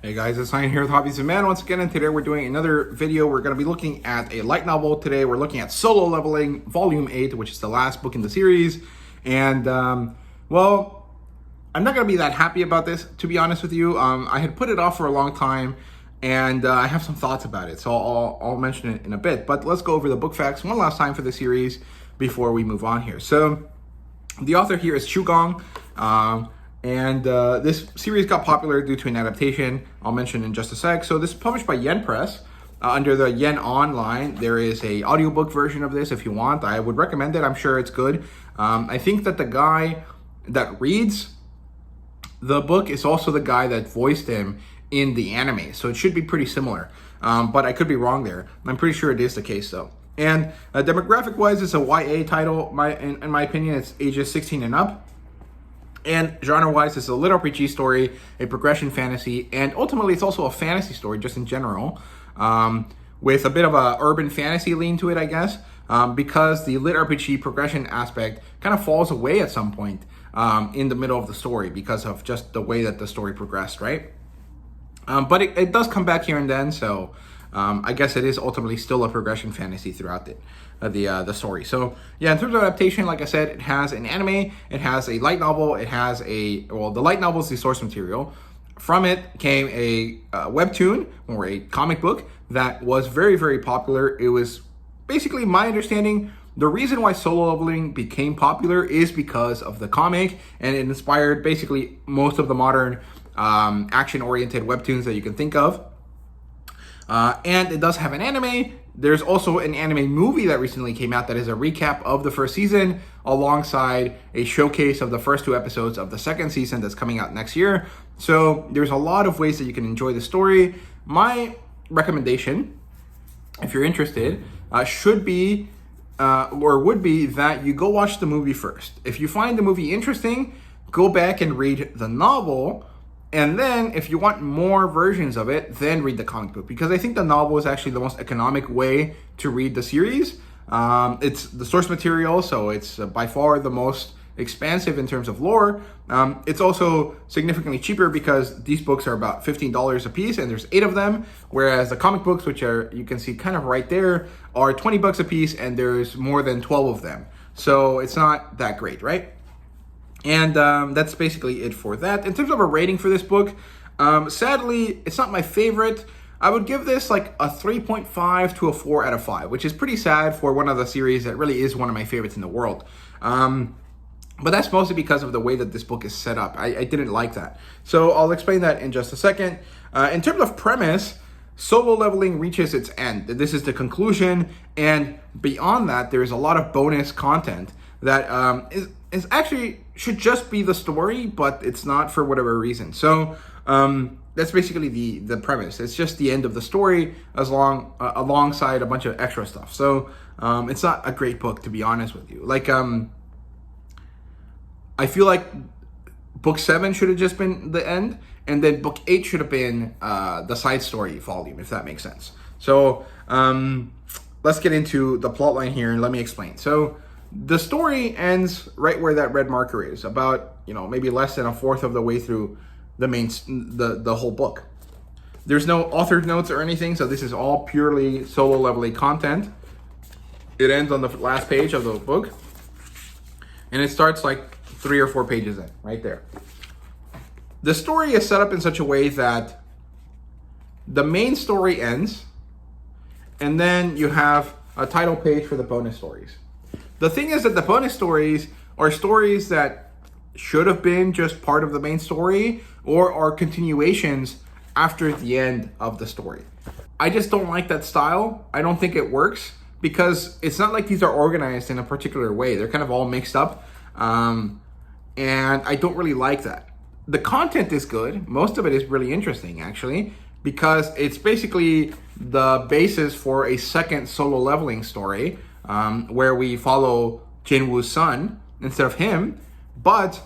Hey guys, it's Ryan here with Hobbies of Man once again, and today we're doing another video. We're going to be looking at a light novel today. We're looking at Solo Leveling Volume 8, which is the last book in the series. And, well, I'm not going to be that happy about this, to be honest with you. I had put it off for a long time, and I have some thoughts about it, so I'll mention it in a bit. But let's go over the book facts one last time for the series before we move on here. So, the author here is Chu Gong. And this series got popular due to an adaptation I'll mention in just a sec. So this is published by Yen Press under the Yen Online. There is a audiobook version of this if you want. I would recommend it. I'm sure it's good. I think that the guy that reads the book is also the guy that voiced him in the anime. So it should be pretty similar. But I could be wrong there. I'm pretty sure it is the case though. And demographic-wise, it's a YA title. In my opinion, it's ages 16 and up. And genre-wise, it's a litrpg story, a progression fantasy, and ultimately it's also a fantasy story just in general, with a bit of a urban fantasy lean to it, I guess, because the litrpg progression aspect kind of falls away at some point in the middle of the story because of just the way that the story progressed, right? But it does come back here and then, so I guess it is ultimately still a progression fantasy throughout the story. So yeah, in terms of adaptation, like I said, it has an anime, it has a light novel, it has the light novel is the source material. From it came a webtoon or a comic book that was very, very popular. It was basically, my understanding, the reason why Solo Leveling became popular is because of the comic, and it inspired basically most of the modern action-oriented webtoons that you can think of. And it does have an anime. There's also an anime movie that recently came out that is a recap of the first season alongside a showcase of the first 2 episodes of the second season that's coming out next year. So there's a lot of ways that you can enjoy the story. My recommendation, if you're interested, should be or would be that you go watch the movie first. If you find the movie interesting, go back and read the novel. And then if you want more versions of it, then read the comic book, because I think the novel is actually the most economic way to read the series. It's the source material, so it's by far the most expansive in terms of lore. It's also significantly cheaper because these books are about $15 a piece, and there's 8 of them, whereas the comic books, which are, you can see kind of right there, are $20 a piece, and there's more than 12 of them. So it's not that great, right? And that's basically it for that. In terms of a rating for this book, sadly, it's not my favorite. I would give this like a 3.5 to a 4 out of 5, which is pretty sad for one of the series that really is one of my favorites in the world. But that's mostly because of the way that this book is set up. I didn't like that. So I'll explain that in just a second. In terms of premise, Solo Leveling reaches its end. This is the conclusion, and beyond that, there is a lot of bonus content that is actually should just be the story, but it's not for whatever reason. So that's basically the premise. It's just the end of the story alongside a bunch of extra stuff. So it's not a great book, to be honest with you. Like I feel like book 7 should have just been the end, and then book 8 should have been the side story volume, if that makes sense. So let's get into the plot line here and let me explain. So the story ends right where that red marker is, about, maybe less than a fourth of the way through the whole book. There's no authored notes or anything, so this is all purely Solo Leveling content. It ends on the last page of the book, and it starts like 3 or 4 pages in, right there. The story is set up in such a way that the main story ends, and then you have a title page for the bonus stories. The thing is that the bonus stories are stories that should have been just part of the main story or are continuations after the end of the story. I just don't like that style. I don't think it works because it's not like these are organized in a particular way. They're kind of all mixed up, and I don't really like that. The content is good. Most of it is really interesting, actually, because it's basically the basis for a second Solo Leveling story, where we follow Jinwoo's son instead of him, but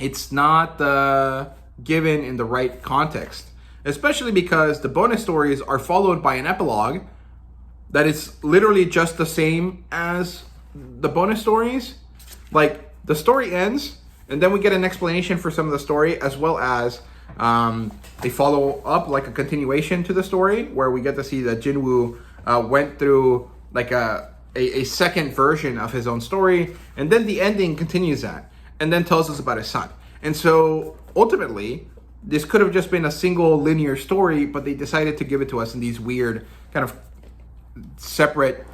it's not given in the right context, especially because the bonus stories are followed by an epilogue that is literally just the same as the bonus stories. Like, the story ends, and then we get an explanation for some of the story, as well as They follow up like a continuation to the story where we get to see that Jinwoo went through like a second version of his own story, and then the ending continues that and then tells us about his son. And so ultimately, this could have just been a single linear story, but they decided to give it to us in these weird kind of separate,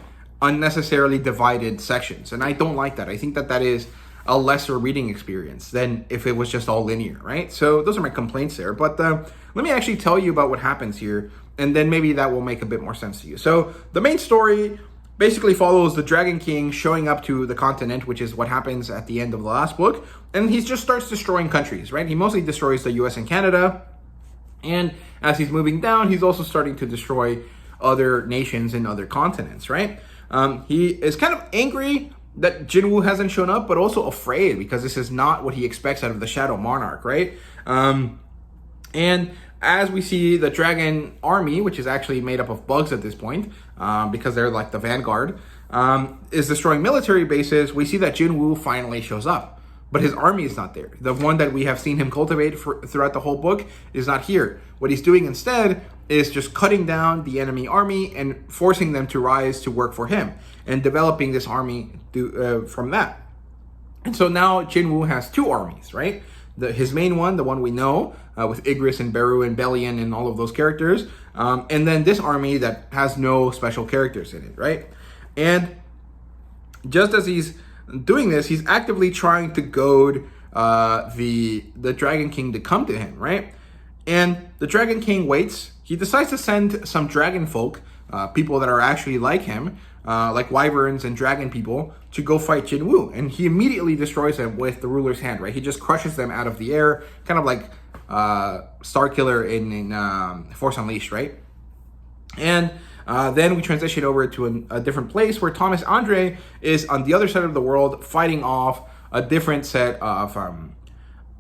unnecessarily divided sections. And I don't like that. I think that that is a lesser reading experience than if it was just all linear, right? So those are my complaints there. But let me actually tell you about what happens here, and then maybe that will make a bit more sense to you. So the main story basically follows the Dragon King showing up to the continent, which is what happens at the end of the last book. And he just starts destroying countries, right? He mostly destroys the US and Canada. And as he's moving down, he's also starting to destroy other nations and other continents, right? He is kind of angry that Jinwoo hasn't shown up, but also afraid because this is not what he expects out of the Shadow Monarch, right? And as we see the dragon army, which is actually made up of bugs at this point, because they're like the vanguard, is destroying military bases, we see that Jinwoo finally shows up. But his army is not there. The one that we have seen him cultivate throughout the whole book is not here. What he's doing instead is just cutting down the enemy army and forcing them to rise to work for him and developing this army from that. And so now Jinwoo has two armies, right? His main one, the one we know, with Igris and Beru and Bellion and all of those characters. And then this army that has no special characters in it, right? And just as he's doing this, he's actively trying to goad the Dragon King to come to him, right? And the Dragon King waits. He decides to send some dragon folk, people that are actually like him, like wyverns and dragon people, to go fight Jinwoo. And he immediately destroys them with the ruler's hand, right? He just crushes them out of the air, kind of like Starkiller in Force Unleashed, right? And then we transition over to a different place where Thomas Andre is on the other side of the world fighting off a different set of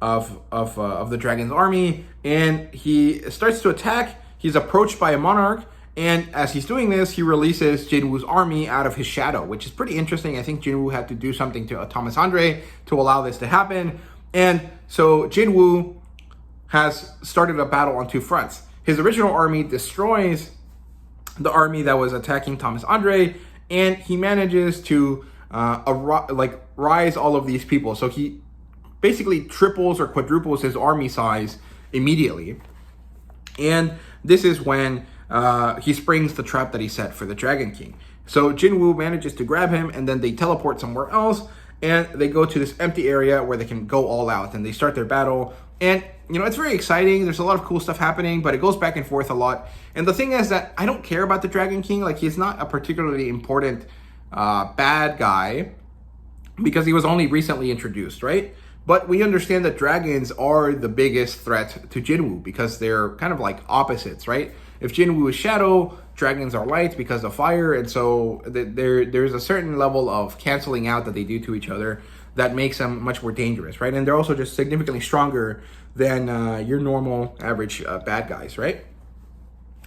the dragon's army, and he starts to attack. He's approached by a monarch, and as he's doing this, he releases Jinwoo's army out of his shadow, which is pretty interesting. I think Jinwoo had to do something to Thomas Andre to allow this to happen. And so Jinwoo has started a battle on two fronts. His original army destroys the army that was attacking Thomas Andre, and he manages to rise all of these people. So he basically triples or quadruples his army size immediately. And this is when he springs the trap that he set for the Dragon King. So Jinwoo manages to grab him, and then they teleport somewhere else, and they go to this empty area where they can go all out, and they start their battle. And, you know, it's very exciting. There's a lot of cool stuff happening, but it goes back and forth a lot. And the thing is that I don't care about the Dragon King. Like, he's not a particularly important bad guy because he was only recently introduced, right? But we understand that dragons are the biggest threat to Jinwoo because they're kind of like opposites, right? If Jinwoo is shadow, dragons are light because of fire. And so there's a certain level of canceling out that they do to each other that makes them much more dangerous, right? And they're also just significantly stronger than your normal average bad guys, right?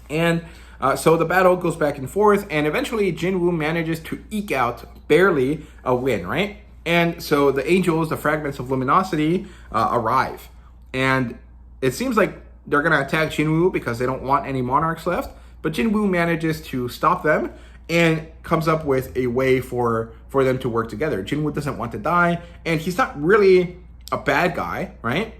And so the battle goes back and forth, and eventually Jinwoo manages to eke out barely a win, right? And so the angels, the fragments of luminosity, arrive. And it seems like they're going to attack Jinwoo because they don't want any monarchs left. But Jinwoo manages to stop them and comes up with a way for them to work together. Jinwoo doesn't want to die, and he's not really a bad guy, right?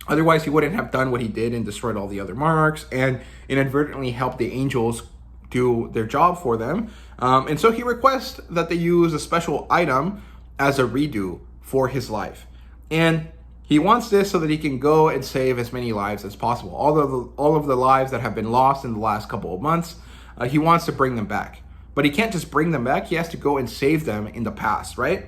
Otherwise, he wouldn't have done what he did and destroyed all the other monarchs and inadvertently helped the angels do their job for them. And so he requests that they use a special item as a redo for his life. And he wants this so that he can go and save as many lives as possible. All of the lives that have been lost in the last couple of months, he wants to bring them back. But he can't just bring them back. He has to go and save them in the past, right?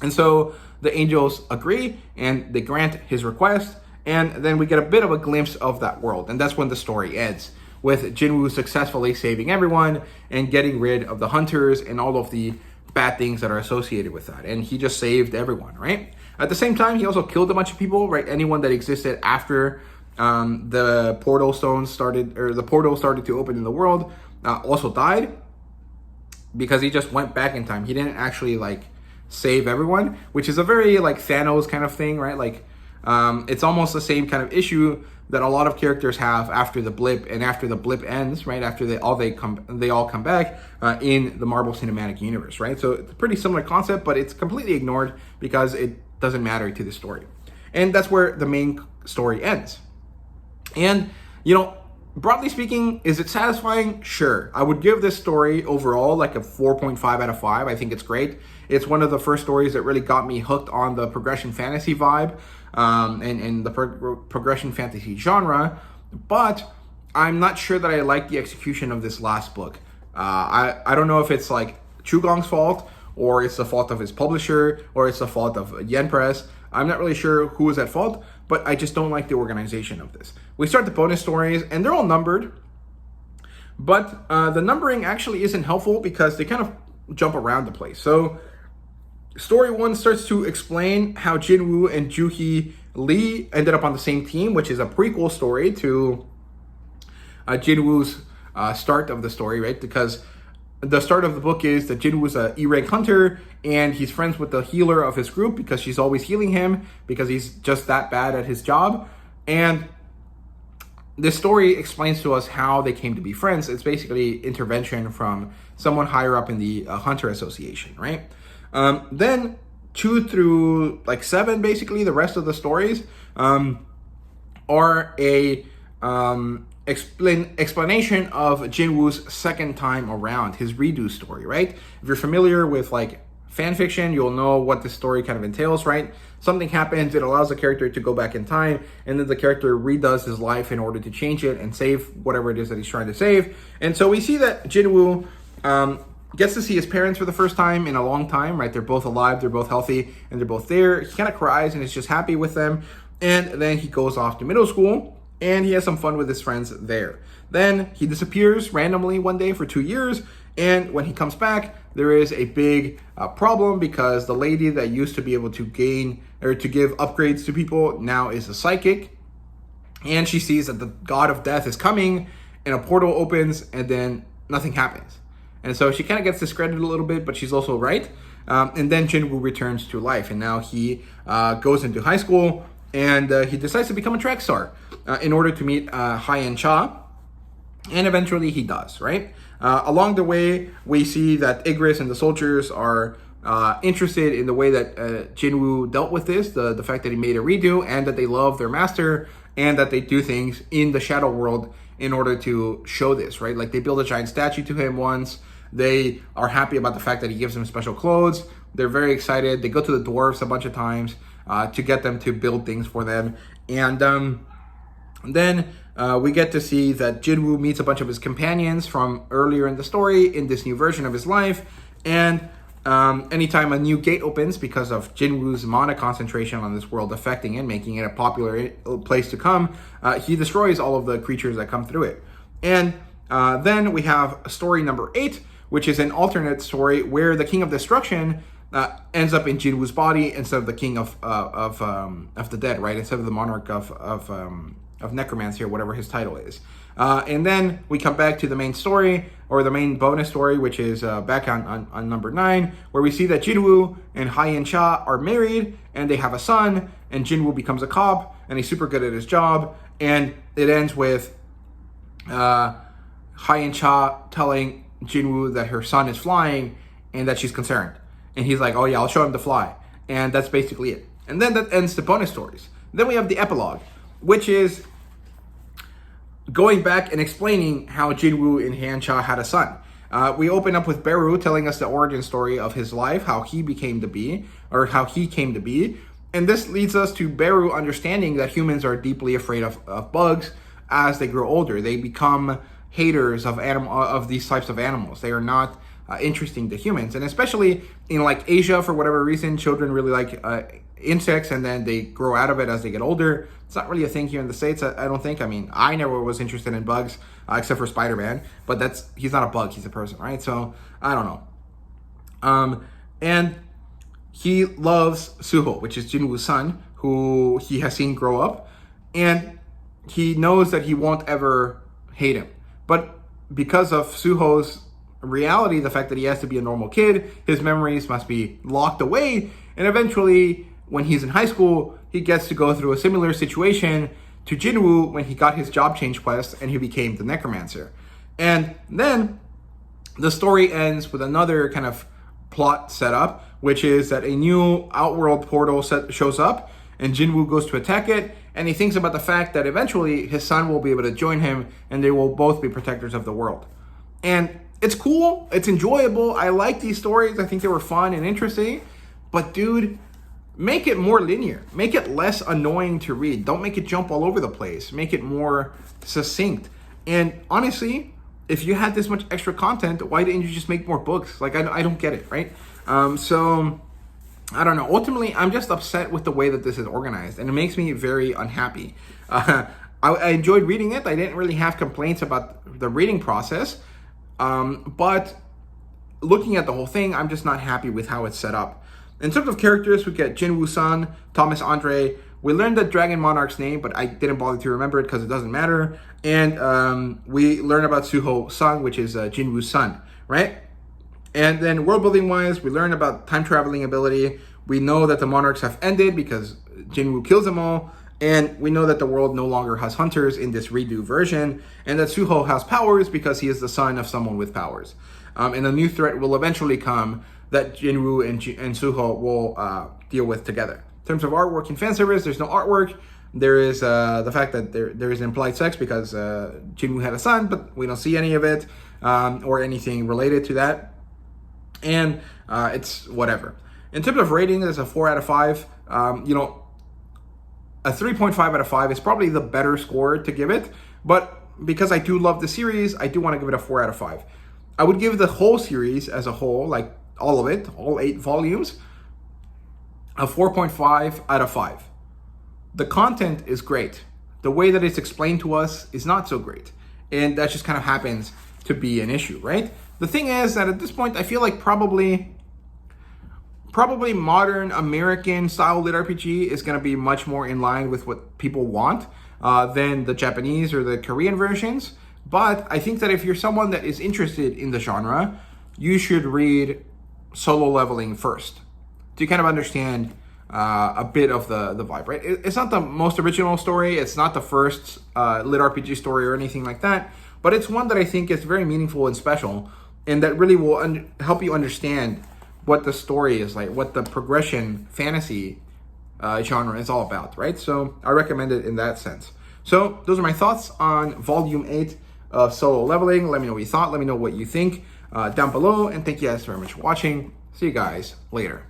And so the angels agree and they grant his request. And then we get a bit of a glimpse of that world. And that's when the story ends, with Jinwoo successfully saving everyone and getting rid of the hunters and all of the bad things that are associated with that. And he just saved everyone, right? At the same time, he also killed a bunch of people, right? Anyone that existed after the portal stones started, or the portal started to open in the world, also died because he just went back in time. He didn't actually like save everyone, which is a very like Thanos kind of thing, right? Like It's almost the same kind of issue that a lot of characters have after the blip, and after the blip ends, right? After they all come back in the Marvel Cinematic Universe, right? So it's a pretty similar concept, but it's completely ignored because it doesn't matter to the story. And that's where the main story ends. And, broadly speaking, is it satisfying? Sure. I would give this story overall like a 4.5 out of 5. I think it's great. It's one of the first stories that really got me hooked on the progression fantasy vibe and the progression fantasy genre. But I'm not sure that I like the execution of this last book. I don't know if it's like Chugong's fault, or it's the fault of his publisher, or it's the fault of Yen Press. I'm not really sure who is at fault, but I just don't like the organization of this. We start the bonus stories, and they're all numbered, but the numbering actually isn't helpful because they kind of jump around the place. So story 1 starts to explain how Jinwoo and Juhee Lee ended up on the same team, which is a prequel story to Jinwoo's start of the story, right? Because the start of the book is that Jinwoo's a E-rank hunter, and he's friends with the healer of his group because she's always healing him because he's just that bad at his job. And this story explains to us how they came to be friends. It's basically intervention from someone higher up in the Hunter Association, right? Then 2 through 7, basically, the rest of the stories are a explanation of Jinwoo's second time around, his redo story, right? If you're familiar with fan fiction, you'll know what this story kind of entails, right? Something happens, it allows the character to go back in time, and then the character redoes his life in order to change it and save whatever it is that he's trying to save. And so we see that Jinwoo gets to see his parents for the first time in a long time, right? They're both alive, they're both healthy, and they're both there. He kind of cries and is just happy with them. And then he goes off to middle school, and he has some fun with his friends there. Then he disappears randomly one day for 2 years, and when he comes back, there is a big problem because the lady that used to be able to gain or to give upgrades to people now is a psychic, and she sees that the god of death is coming, and a portal opens, and then nothing happens. And so she kind of gets discredited a little bit, but she's also right. And then Jinwoo returns to life, and now he goes into high school, and he decides to become a track star in order to meet Hye-in Cha, and eventually he does, right? Along the way, we see that Igris and the soldiers are interested in the way that Jinwoo dealt with this, the fact that he made a redo, and that they love their master, and that they do things in the shadow world in order to show this, right? Like they build a giant statue to him once. They are happy about the fact that he gives them special clothes. They're very excited. They go to the dwarves a bunch of times to get them to build things for them. And then we get to see that Jinwoo meets a bunch of his companions from earlier in the story in this new version of his life. And anytime a new gate opens because of Jinwoo's mana concentration on this world affecting it, making it a popular place to come, he destroys all of the creatures that come through it. And then we have story number 8, which is an alternate story where the King of Destruction ends up in Jinwoo's body instead of the King of the Dead, right? Instead of the Monarch of Necromancy, or whatever his title is. And then we come back to the main story, or the main bonus story, which is back on number 9, where we see that Jinwoo and Hye-in Cha are married, and they have a son, and Jinwoo becomes a cop, and he's super good at his job, and it ends with Hye-in Cha telling Jinwoo that her son is flying, and that she's concerned. And he's like, oh yeah, I'll show him to fly. And that's basically it. And then that ends the bonus stories. Then we have the epilogue, which is going back and explaining how Jinwoo and Hye-in Cha had a son. We open up with Beru telling us the origin story of his life, how he came to be. And this leads us to Beru understanding that humans are deeply afraid of bugs as they grow older. They become haters of these types of animals. They are not interesting to humans. And especially in Asia, for whatever reason, children really like insects, and then they grow out of it as they get older. It's not really a thing here in the States, I don't think. I mean, I never was interested in bugs, except for Spider-Man, but he's not a bug, he's a person, right? So, I don't know. And he loves Suho, which is Jinwoo's son, who he has seen grow up, and he knows that he won't ever hate him. But because of Suho's reality, the fact that he has to be a normal kid, his memories must be locked away, and eventually when he's in high school, he gets to go through a similar situation to Jinwoo when he got his job change quest and he became the necromancer. And then the story ends with another kind of plot setup, which is that a new outworld portal shows up and Jinwoo goes to attack it, and he thinks about the fact that eventually his son will be able to join him and they will both be protectors of the world. And it's cool, it's enjoyable, I like these stories, I think they were fun and interesting, but dude, make it more linear, make it less annoying to read, don't make it jump all over the place, make it more succinct. And honestly, if you had this much extra content, why didn't you just make more books? Like, I don't get it, right? So, I don't know. Ultimately, I'm just upset with the way that this is organized, and it makes me very unhappy. I enjoyed reading it. I didn't really have complaints about the reading process, but looking at the whole thing, I'm just not happy with how it's set up. In terms of characters, we get Jinwoo's son, Thomas Andre. We learned the Dragon Monarch's name, but I didn't bother to remember it because it doesn't matter. And we learn about Suho Sung, which is Jinwoo's son, right? And then world building wise, we learn about time traveling ability. We know that the monarchs have ended because Jinwoo kills them all. And we know that the world no longer has hunters in this redo version. And that Suho has powers because he is the son of someone with powers. And a new threat will eventually come that Jinwoo and Suho will deal with together. In terms of artwork and fan service, there's no artwork. There is the fact that there is implied sex because Jinwoo had a son, but we don't see any of it or anything related to that. And it's whatever. In terms of rating, it's a 4 out of 5. A 3.5 out of 5 is probably the better score to give it. But because I do love the series, I do want to give it a 4 out of 5. I would give the whole series as a whole, like all of it, all 8 volumes, a 4.5 out of 5. The content is great. The way that it's explained to us is not so great. And that just kind of happens to be an issue, right? The thing is that at this point, I feel like probably modern American style lit RPG is going to be much more in line with what people want than the Japanese or the Korean versions. But I think that if you're someone that is interested in the genre, you should read Solo Leveling first to kind of understand a bit of the vibe, right? It's not the most original story. It's not the first lit RPG story or anything like that. But it's one that I think is very meaningful and special, and that really will help you understand what the story is like, what the progression fantasy genre is all about, right? So I recommend it in that sense. So those are my thoughts on Volume 8 of Solo Leveling. Let me know what you thought. Let me know what you think down below. And thank you guys very much for watching. See you guys later.